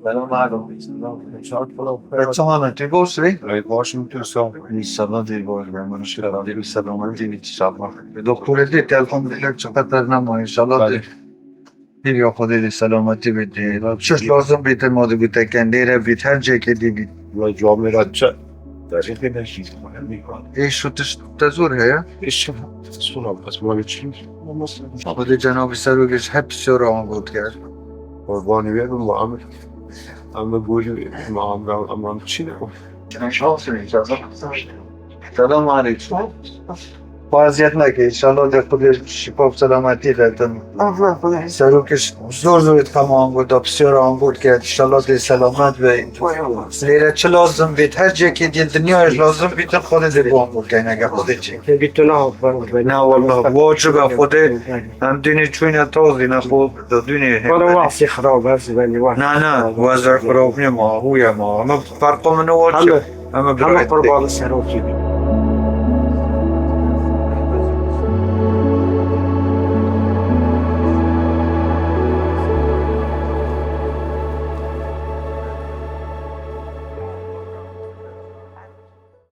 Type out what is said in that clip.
سلام علیکم. تماما تبوسي واشنطن سو. انشالله دي بول من شاء دي بالسلامة ان شاء الله دكتور دي الحمد لله چقدر نما ان شاء الله دي يا خدا دي سلامتی بدی چش لازم بیت ما دو بیت کندیره بیت هر جای که دیدی و جامعه چه دقیقه نشید میکنه. ایش شو تزور هیا ایش سونا بس ما چی؟ خدا جناب سروگش هب سر آن بود کرد قربانی بیارم و اما گویی ما هم چی نکن. سلام علیکم با اذیت نکه انشالله در خود شفا و سلامتی دادن سروکش زور تمام بود و بسیار آن بود که انشالله دی سلامت و لیره چه لازم بید هر جای که دی دنیاش لازم بید خود دی بام بود که نگه خود چی نه والله واجب خود هم دینی چوین تازی نه خود دونی نه وضع خراب نیم هوی ما اما فرق من واجب اما برایت